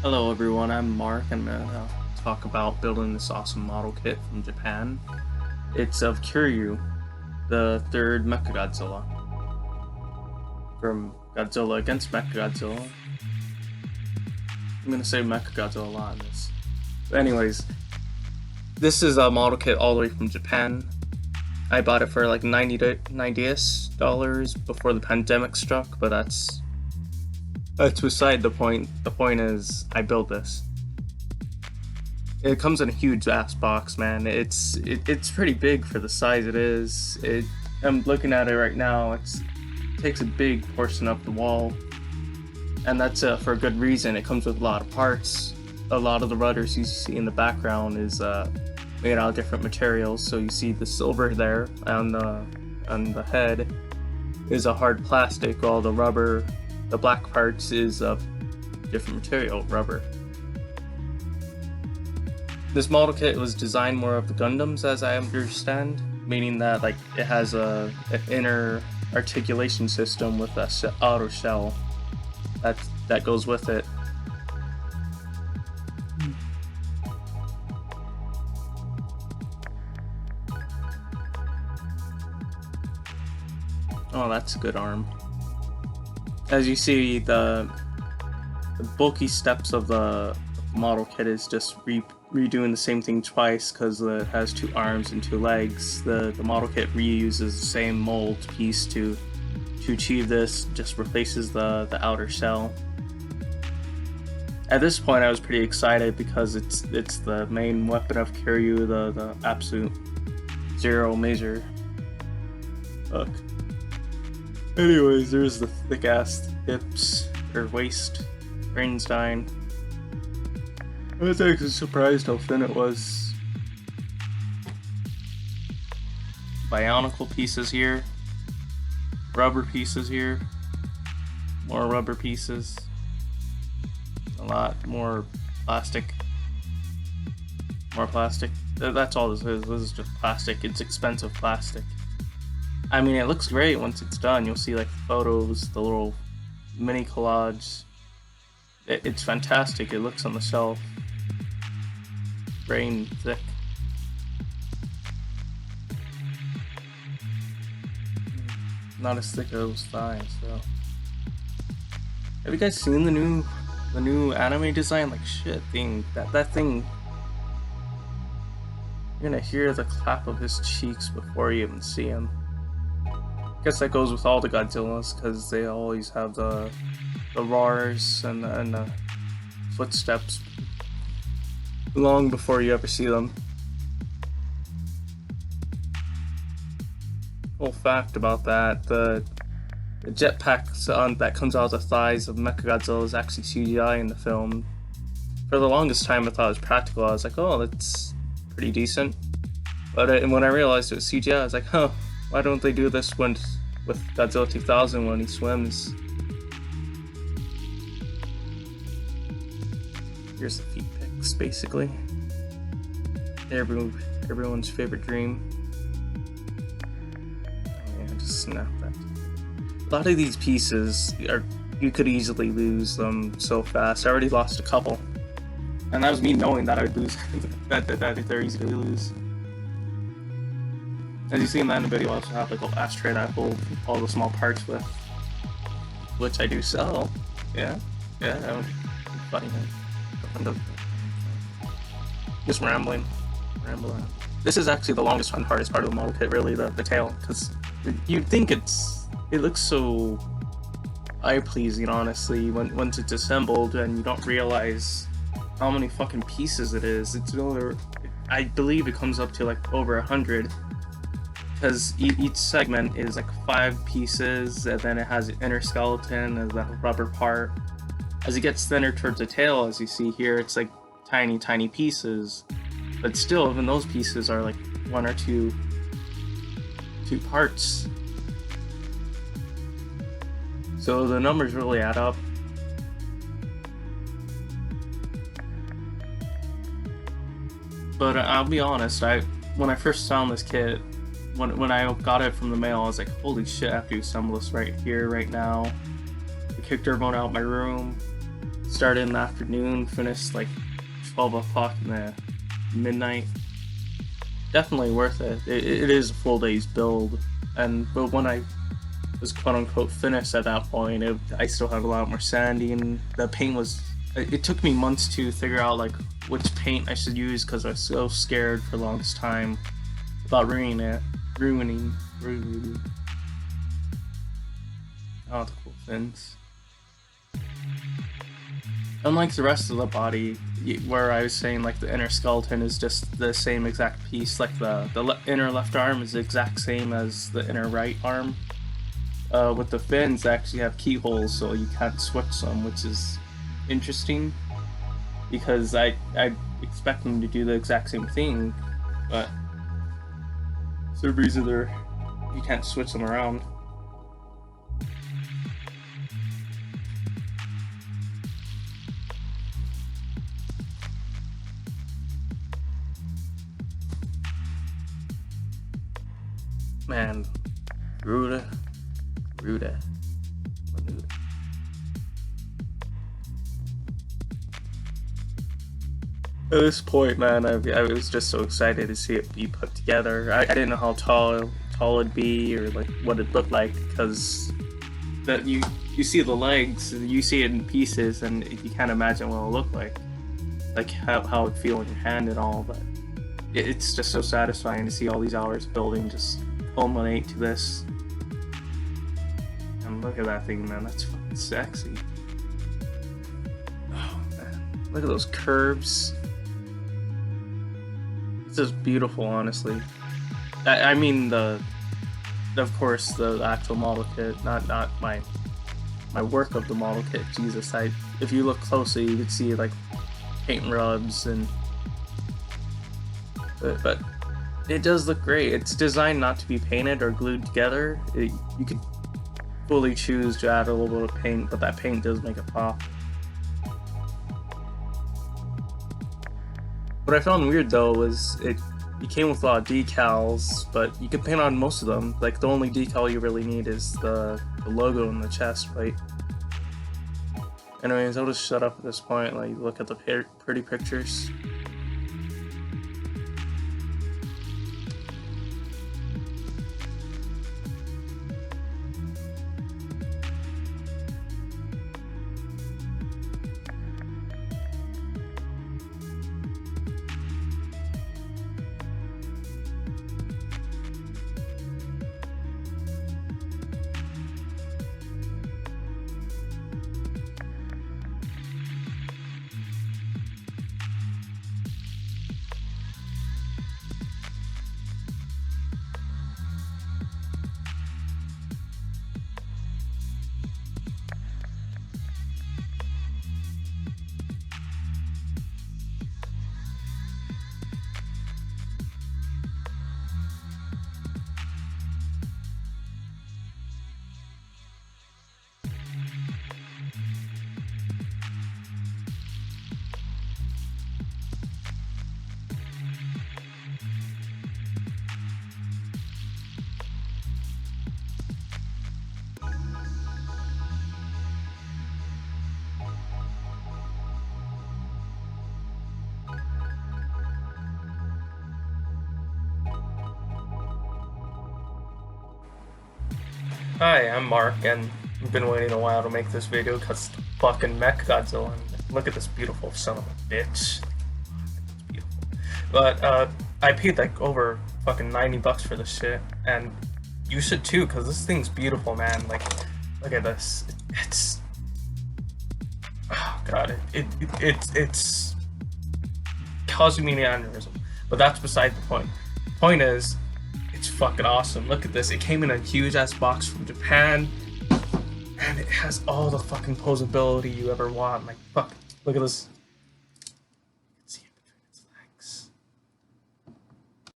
Hello everyone, I'm Mark and I'm gonna talk about building this awesome model kit from Japan. It's of Kiryu, the third MechaGodzilla. From Godzilla against MechaGodzilla. I'm gonna say MechaGodzilla a lot in this. But anyways, this is a model kit all the way from Japan. I bought it for like $90 before the pandemic struck, but that's beside the point. The point is, I built this. It comes in a huge ass box, man. It's pretty big for the size it is. I'm looking at it right now. It takes a big portion up the wall, and that's for a good reason. It comes with a lot of parts. A lot of the rudders you see in the background is made out of different materials. So you see the silver there on the head is a hard plastic, while the rubber, the black parts, is of different material, rubber. This model kit was designed more of the Gundams, as I understand, meaning that like it has an inner articulation system with a auto shell that goes with it. Oh, that's a good arm. As you see, the bulky steps of the model kit is just redoing the same thing twice because it has two arms and two legs. The model kit reuses the same mold piece to achieve this, just replaces the outer shell. At this point I was pretty excited because it's the main weapon of Kiryu, the absolute zero major hook. Anyways, there's the thick ass hips, or waist, brains dying. I was actually surprised how thin it was. Bionicle pieces here, rubber pieces here, more rubber pieces, a lot more plastic. More plastic. That's all this is. This is just plastic. It's expensive plastic. I mean, it looks great once it's done. You'll see like the photos, the little mini collage. It's fantastic. It looks on the shelf. Brain thick. Not as thick as those thighs, though. Have you guys seen the new anime design? Like shit, that thing. You're gonna hear the clap of his cheeks before you even see him. I guess that goes with all the Godzillas because they always have the roars and the footsteps long before you ever see them. Cool fact about that: the jetpack that comes out of the thighs of MechaGodzilla is actually CGI in the film. For the longest time, I thought it was practical. I was like, oh, that's pretty decent. But when I realized it was CGI, I was like, huh. Why don't they do this with Godzilla 2000 when he swims? Here's the feet pics, basically. Everyone's favorite dream. Oh yeah, just snap that. A lot of these pieces you could easily lose them so fast. I already lost a couple, and that was me knowing that I'd lose. that they're easy to lose. As you see in that video, I also have like a ashtray that I hold all the small parts with, which I do sell. Yeah, that would be funny. Just rambling. This is actually the longest and hardest part of the model kit, really, the tail, because you'd think it looks so eye-pleasing, honestly, once it's assembled, and you don't realize how many fucking pieces it is. I believe it comes up to like over 100. Because each segment is like 5 pieces, and then it has an inner skeleton and that rubber part. As it gets thinner towards the tail, as you see here, it's like tiny pieces. But still, even those pieces are like 1 or 2 parts. So the numbers really add up. But I'll be honest, when I first found this kit, when I got it from the mail, I was like, holy shit, I have to assemble this right here, right now. I kicked everyone out of my room, Started in the afternoon, finished like 12 o'clock in the midnight. Definitely worth it. It is a full day's build, but when I was quote unquote finished at that point, I still had a lot more sanding. The paint was. It took me months to figure out like which paint I should use because I was so scared for the longest time about ruining. Oh, the cool fins. Unlike the rest of the body, where I was saying like the inner skeleton is just the same exact piece, like the inner left arm is the exact same as the inner right arm. With the fins, they actually have keyholes, so you can't switch them, which is interesting because I expect them to do the exact same thing, but for some reason you can't switch them around. Man, Ruda. At this point, man, I was just so excited to see it be put together. I didn't know how tall it'd be or like what it looked like because that you see the legs, you see it in pieces, and you can't imagine what it'll look like how it'd feel in your hand and all. But it's just so satisfying to see all these hours building just culminate to this. And look at that thing, man. That's fucking sexy. Oh man, look at those curves. It's just beautiful, honestly. I mean of course the actual model kit, not my work of the model kit. Jesus, if you look closely, you could see like paint rubs and but it does look great. It's designed not to be painted or glued together. You could fully choose to add a little bit of paint, but that paint does make it pop. What I found weird though was it came with a lot of decals, but you can paint on most of them. Like the only decal you really need is the logo in the chest plate. Anyways, I'll just shut up at this point. Like look at the pretty pictures. Hi, I'm Mark, and I've been waiting a while to make this video because it's fucking MechaGodzilla. Look at this beautiful son of a bitch. It's beautiful. But I paid like over fucking $90 for this shit, and you should too, because this thing's beautiful, man. Like, look at this. It's oh god, it's causing me an aneurysm. But that's beside the point. The point is, it's fucking awesome. Look at this. It came in a huge ass box from Japan, and it has all the fucking posability you ever want. Like, fuck, look at this.